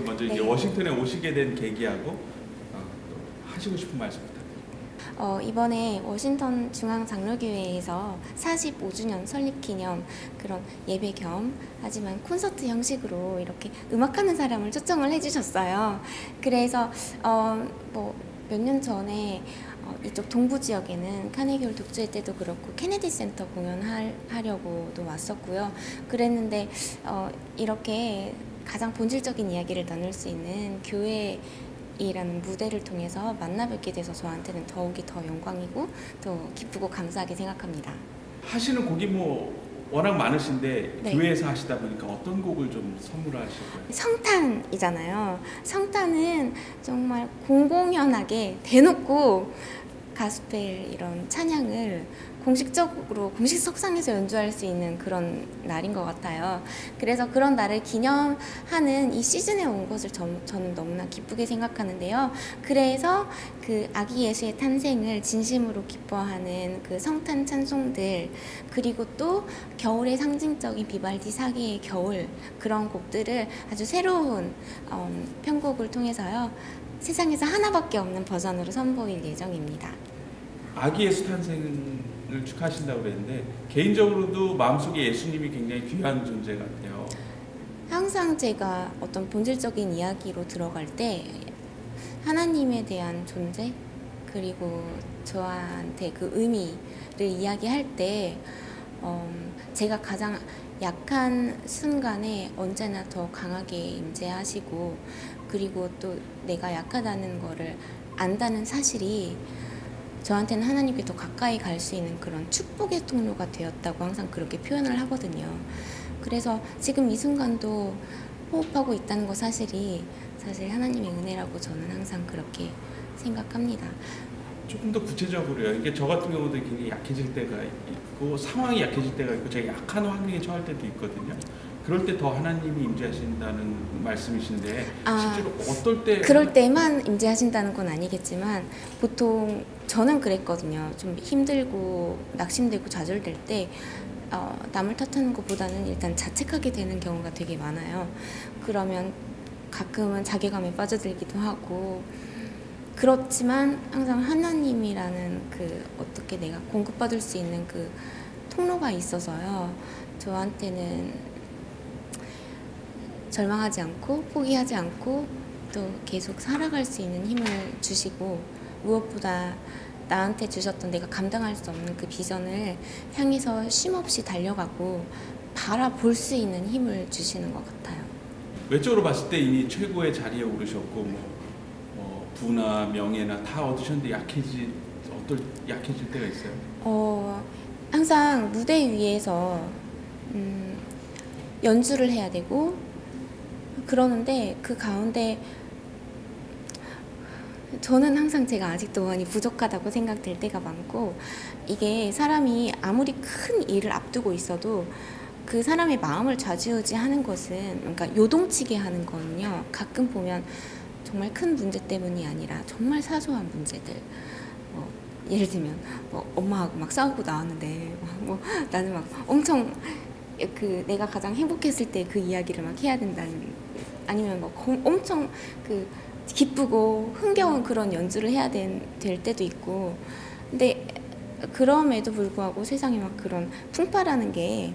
먼저 네. 이제 워싱턴에 오시게 된 계기하고 또 하시고 싶은 말씀 부탁드립니다. 이번에 워싱턴 중앙장로교회에서 45주년 설립 기념 그런 예배 겸 하지만 콘서트 형식으로 이렇게 음악하는 사람을 초청을 해주셨어요. 그래서 몇 년 전에 이쪽 동부 지역에는 카네기홀 독주회 때도 그렇고 케네디 센터 공연하려고도 왔었고요. 그랬는데 이렇게 가장 본질적인 이야기를 나눌 수 있는 교회이라는 무대를 통해서 만나 뵙게 돼서 저한테는 더욱이 더 영광이고 또 기쁘고 감사하게 생각합니다. 하시는 곡이 뭐 워낙 많으신데 네. 교회에서 하시다 보니까 어떤 곡을 좀 선물하실 거예요? 성탄이잖아요. 성탄은 정말 공공연하게 대놓고 가스펠 이런 찬양을 공식적으로 공식 석상에서 연주할 수 있는 그런 날인 것 같아요. 그래서 그런 날을 기념하는 이 시즌에 온 것을 저는 너무나 기쁘게 생각하는데요. 그래서 그 아기 예수의 탄생을 진심으로 기뻐하는 그 성탄 찬송들, 그리고 또 겨울의 상징적인 비발디 사기의 겨울, 그런 곡들을 아주 새로운 편곡을 통해서요, 세상에서 하나밖에 없는 버전으로 선보일 예정입니다. 아기 예수 탄생을 축하하신다고 그랬는데 개인적으로도 마음속에 예수님이 굉장히 귀한 존재 같아요. 항상 제가 어떤 본질적인 이야기로 들어갈 때 하나님에 대한 존재, 그리고 저한테 그 의미를 이야기할 때 제가 가장 약한 순간에 언제나 더 강하게 임재하시고, 그리고 또 내가 약하다는 거를 안다는 사실이 저한테는 하나님께 더 가까이 갈 수 있는 그런 축복의 통로가 되었다고 항상 그렇게 표현을 하거든요. 그래서 지금 이 순간도 호흡하고 있다는 거 사실이 사실 하나님의 은혜라고 저는 항상 그렇게 생각합니다. 조금 더 구체적으로요. 이게 저 같은 경우도 굉장히 약해질 때가 있고 상황이 약해질 때가 있고 제가 약한 환경에 처할 때도 있거든요. 그럴 때 더 하나님이 임재하신다는 말씀이신데 실제로 어떨 때 그럴 때만 임재하신다는 건 아니겠지만 보통 저는 그랬거든요. 좀 힘들고 낙심되고 좌절될 때 남을 탓하는 것보다는 일단 자책하게 되는 경우가 되게 많아요. 그러면 가끔은 자괴감에 빠져들기도 하고, 그렇지만 항상 하나님이라는 그 어떻게 내가 공급받을 수 있는 그 통로가 있어서요, 저한테는 절망하지 않고 포기하지 않고 또 계속 살아갈 수 있는 힘을 주시고, 무엇보다 나한테 주셨던 내가 감당할 수 없는 그 비전을 향해서 쉼없이 달려가고 바라볼 수 있는 힘을 주시는 것 같아요. 외적으로 봤을 때 이미 최고의 자리에 오르셨고 부나 명예나 다 얻으셨는데 약해질 때가 있어요? 항상 무대 위에서 연주를 해야 되고 그러는데 그 가운데 저는 항상 제가 아직도 많이 부족하다고 생각될 때가 많고, 이게 사람이 아무리 큰 일을 앞두고 있어도 그 사람의 마음을 좌지우지하는 것은, 그러니까 요동치게 하는 거는요, 가끔 보면 정말 큰 문제 때문이 아니라 정말 사소한 문제들, 예를 들면 엄마하고 막 싸우고 나왔는데 나는 막 엄청 내가 가장 행복했을 때 그 이야기를 막 해야 된다는, 아니면 엄청 기쁘고 흥겨운 그런 연주를 해야 될 때도 있고, 근데 그럼에도 불구하고 세상에 막 그런 풍파라는 게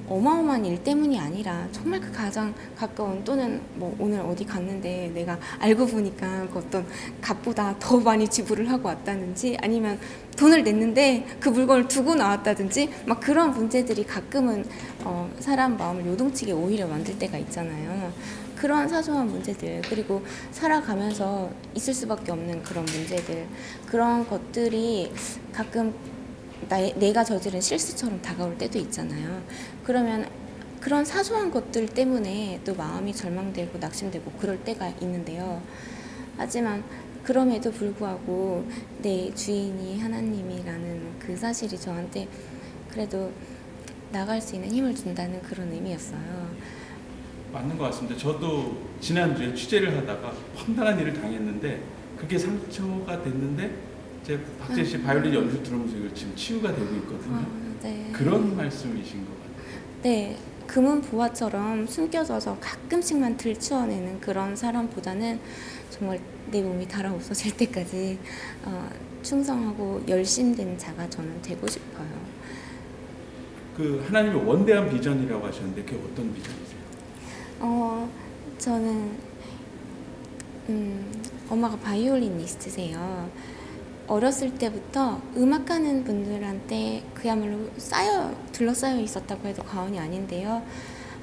어마어마한 일 때문이 아니라 정말 그 가장 가까운, 또는 오늘 어디 갔는데 내가 알고 보니까 그 어떤 값보다 더 많이 지불을 하고 왔다든지, 아니면 돈을 냈는데 그 물건을 두고 나왔다든지, 막 그런 문제들이 가끔은 사람 마음을 요동치게 오히려 만들 때가 있잖아요. 그런 사소한 문제들, 그리고 살아가면서 있을 수밖에 없는 그런 문제들, 그런 것들이 가끔 내가 저지른 실수처럼 다가올 때도 있잖아요. 그러면 그런 사소한 것들 때문에 또 마음이 절망되고 낙심되고 그럴 때가 있는데요. 하지만 그럼에도 불구하고 내 주인이 하나님이라는 그 사실이 저한테 그래도 나갈 수 있는 힘을 준다는 그런 의미였어요. 맞는 것 같습니다. 저도 지난주에 취재를 하다가 황당한 일을 당했는데 그게 상처가 됐는데 제 박재 씨 바이올린 연주 들으면서 이걸 지금 치유가 되고 있거든요. 네. 그런 말씀이신 것 같아요. 네, 금은 보화처럼 숨겨져서 가끔씩만 들추어내는 그런 사람보다는 정말 내 몸이 달아없어질 때까지 충성하고 열심된 자가 저는 되고 싶어요. 그 하나님의 원대한 비전이라고 하셨는데 그게 어떤 비전이세요? 저는 엄마가 바이올리니스트세요. 어렸을 때부터 음악하는 분들한테 그야말로 둘러싸여 있었다고 해도 과언이 아닌데요.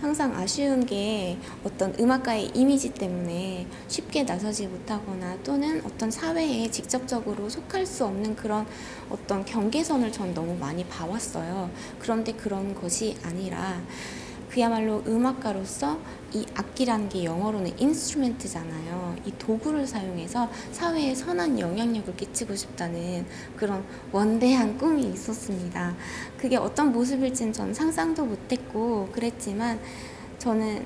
항상 아쉬운 게 어떤 음악가의 이미지 때문에 쉽게 나서지 못하거나 또는 어떤 사회에 직접적으로 속할 수 없는 그런 어떤 경계선을 전 너무 많이 봐왔어요. 그런데 그런 것이 아니라 그야말로 음악가로서 이 악기라는 게 영어로는 인스트루멘트잖아요. 이 도구를 사용해서 사회에 선한 영향력을 끼치고 싶다는 그런 원대한 꿈이 있었습니다. 그게 어떤 모습일지는 전 상상도 못했고 그랬지만 저는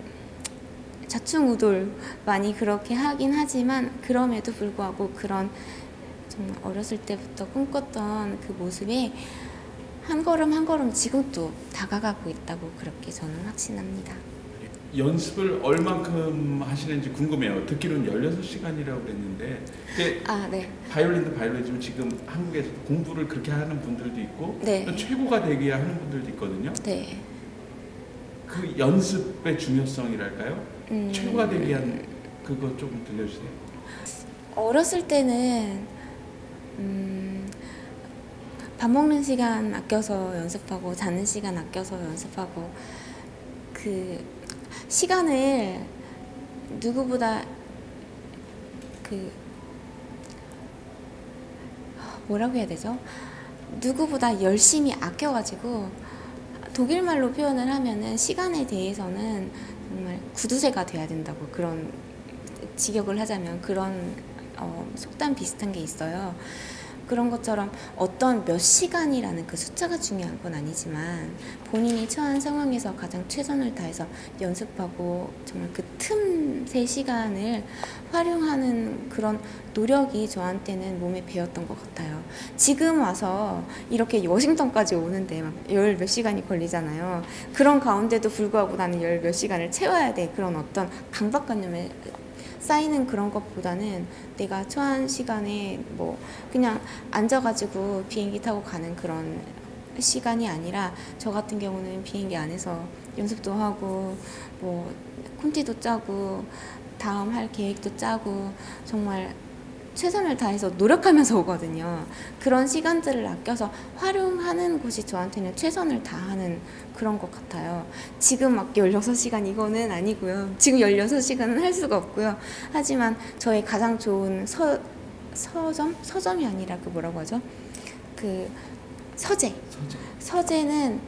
좌충우돌 많이 그렇게 하긴 하지만 그럼에도 불구하고 그런 정말 어렸을 때부터 꿈꿨던 그 모습에 한 걸음 한 걸음 지금도 다가가고 있다고 그렇게 저는 확신합니다. 연습을 얼만큼 하시는지 궁금해요. 듣기로는 16시간이라고 그랬는데 네. 바이올린도 바이올린이지만 지금 한국에서 공부를 그렇게 하는 분들도 있고 네. 또 최고가 되게 하는 분들도 있거든요. 네. 그 연습의 중요성이랄까요? 최고가 되기 위한 그거 조금 들려주세요. 어렸을 때는 밥 먹는 시간 아껴서 연습하고 자는 시간 아껴서 연습하고 그 시간을 누구보다 뭐라고 해야 되죠? 누구보다 열심히 아껴가지고 독일 말로 표현을 하면은 시간에 대해서는 정말 구두쇠가 돼야 된다고 그런 직역을 하자면 그런 속담 비슷한 게 있어요. 그런 것처럼 어떤 몇 시간이라는 그 숫자가 중요한 건 아니지만 본인이 처한 상황에서 가장 최선을 다해서 연습하고 정말 그 틈새 시간을 활용하는 그런 노력이 저한테는 몸에 배었던 것 같아요. 지금 와서 이렇게 워싱턴까지 오는데 막 열 몇 시간이 걸리잖아요. 그런 가운데도 불구하고 나는 열 몇 시간을 채워야 돼. 그런 어떤 강박관념에 쌓이는 그런 것보다는 내가 처한 시간에 뭐 그냥 앉아가지고 비행기 타고 가는 그런 시간이 아니라 저 같은 경우는 비행기 안에서 연습도 하고 뭐 콘티도 짜고 다음 할 계획도 짜고 정말 최선을 다해서 노력하면서 오거든요. 그런 시간들을 아껴서 활용하는 곳이 저한테는 최선을 다하는 그런 것 같아요. 지금 막 16시간 이거는 아니고요. 지금 16시간은 할 수가 없고요. 하지만 저의 가장 좋은 서점이 아니라 그 뭐라고 하죠? 그 서재는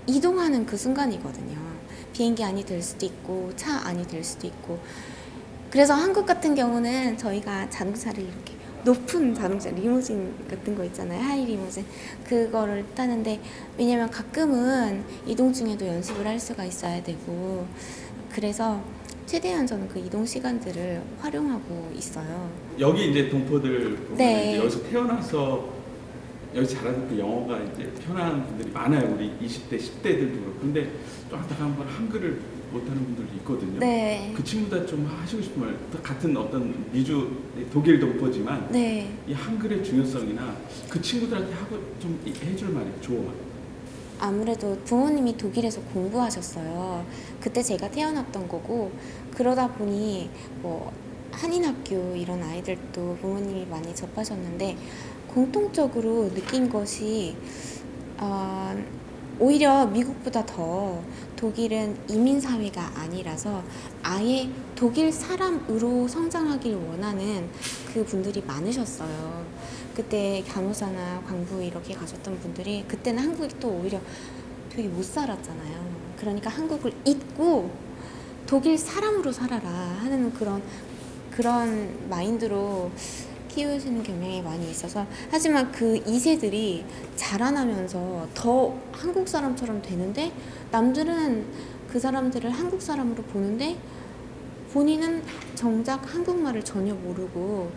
이동하는 그 순간이거든요. 비행기 안이 될 수도 있고 차 안이 될 수도 있고 그래서 한국 같은 경우는 저희가 자동차를 이렇게 높은 자동차 리무진 같은 거 있잖아요. 하이 리무진 그거를 타는데 왜냐면 가끔은 이동 중에도 연습을 할 수가 있어야 되고 그래서 최대한 저는 그 이동 시간들을 활용하고 있어요. 여기 이제 동포들 보면 네. 이제 여기서 태어나서 여기 잘하는 그 영어가 이제 편한 분들이 많아요. 우리 20대, 10대들도 그렇고. 근데 좀 안타까운 건 한글을 못하는 분들도 있거든요. 네. 그 친구들 좀 하시고 싶은 말, 같은 어떤 미주 독일 동포지만 네. 이 한글의 중요성이나 그 친구들한테 하고 좀 해줄 말이 조언. 아무래도 부모님이 독일에서 공부하셨어요. 그때 제가 태어났던 거고 그러다 보니 뭐 한인학교 이런 아이들도 부모님이 많이 접하셨는데 공통적으로 느낀 것이 오히려 미국보다 더 독일은 이민사회가 아니라서 아예 독일 사람으로 성장하길 원하는 그 분들이 많으셨어요. 그때 간호사나 광부 이렇게 가셨던 분들이 그때는 한국이 또 오히려 되게 못 살았잖아요. 그러니까 한국을 잊고 독일 사람으로 살아라 하는 그런 마인드로 키우시는 경향이 많이 있어서 하지만 그 2세들이 자라나면서 더 한국 사람처럼 되는데 남들은 그 사람들을 한국 사람으로 보는데 본인은 정작 한국말을 전혀 모르고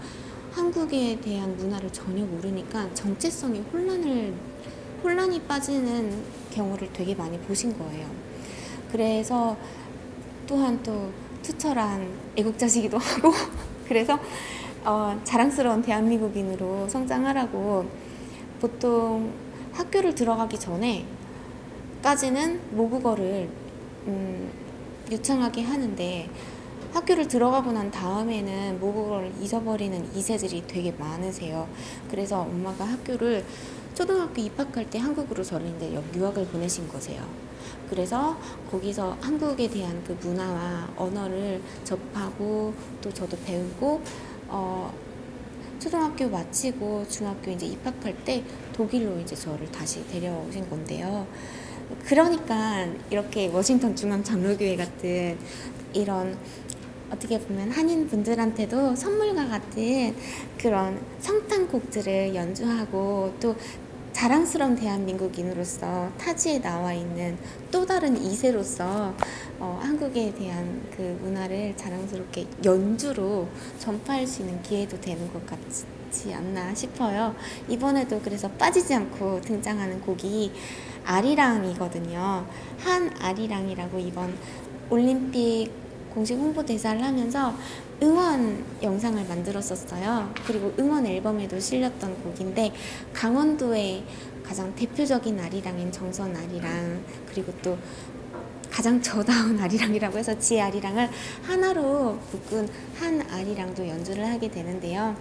한국에 대한 문화를 전혀 모르니까 정체성이 혼란이 빠지는 경우를 되게 많이 보신 거예요. 그래서 또한 또 투철한 애국자시기도 하고 그래서 자랑스러운 대한민국인으로 성장하라고 보통 학교를 들어가기 전에까지는 모국어를 유창하게 하는데 학교를 들어가고 난 다음에는 모국어를 잊어버리는 2세들이 되게 많으세요. 그래서 엄마가 학교를 초등학교 입학할 때 한국으로 저를 이제 유학을 보내신 거세요. 그래서 거기서 한국에 대한 그 문화와 언어를 접하고 또 저도 배우고 초등학교 마치고 중학교 이제 입학할 때 독일로 이제 저를 다시 데려오신 건데요. 그러니까 이렇게 워싱턴 중앙 장로교회 같은 이런 어떻게 보면 한인 분들한테도 선물과 같은 그런 성탄곡들을 연주하고 또 자랑스러운 대한민국인으로서 타지에 나와 있는 또 다른 2세로서 한국에 대한 그 문화를 자랑스럽게 연주로 전파할 수 있는 기회도 되는 것 같지 않나 싶어요. 이번에도 그래서 빠지지 않고 등장하는 곡이 아리랑이거든요. 한 아리랑이라고 이번 올림픽 공식 홍보대사를 하면서 응원 영상을 만들었었어요. 그리고 응원 앨범에도 실렸던 곡인데 강원도의 가장 대표적인 아리랑인 정선 아리랑 그리고 또 가장 저다운 아리랑이라고 해서 지 아리랑을 하나로 묶은 한 아리랑도 연주를 하게 되는데요.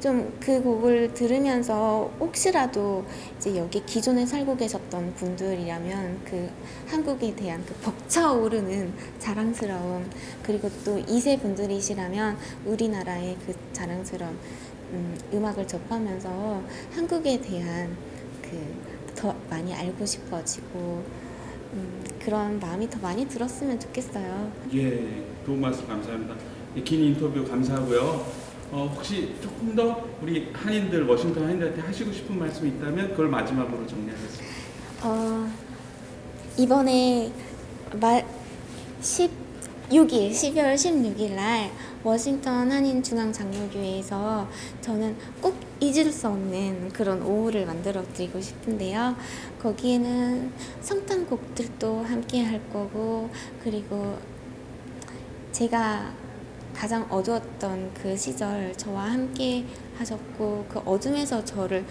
좀 그 곡을 들으면서 혹시라도 이제 여기 기존에 살고 계셨던 분들이라면 그 한국에 대한 그 벅차오르는 자랑스러움 그리고 또 2세 분들이시라면 우리나라의 그 자랑스러운 음악을 접하면서 한국에 대한 그 더 많이 알고 싶어지고 그런 마음이 더 많이 들었으면 좋겠어요. 예, 도움 말씀 감사합니다. 긴 인터뷰 감사하고요. 혹시 조금 더 우리 한인들, 워싱턴 한인들한테 하시고 싶은 말씀이 있다면 그걸 마지막으로 정리하겠습니다. 이번에 12월 16일 날 워싱턴 한인 중앙 장로교회에서 저는 꼭 잊을 수 없는 그런 오후를 만들어 드리고 싶은데요. 거기에는 성탄곡들도 함께 할 거고 그리고 제가 가장 어두웠던 그 시절 저와 함께 하셨고 그 어둠에서 저를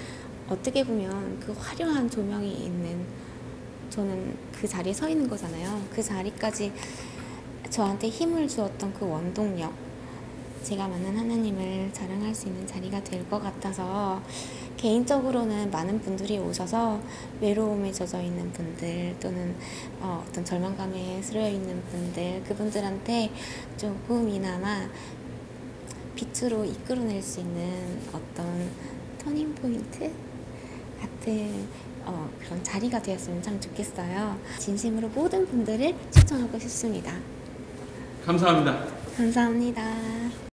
어떻게 보면 그 화려한 조명이 있는 저는 그 자리에 서 있는 거잖아요. 그 자리까지 저한테 힘을 주었던 그 원동력 제가 만난 하나님을 자랑할 수 있는 자리가 될 것 같아서 개인적으로는 많은 분들이 오셔서 외로움에 젖어 있는 분들 또는 어떤 절망감에 쓰여 있는 분들 그분들한테 조금이나마 빛으로 이끌어낼 수 있는 어떤 터닝 포인트 같은 그런 자리가 되었으면 참 좋겠어요. 진심으로 모든 분들을 초청하고 싶습니다. 감사합니다. 감사합니다.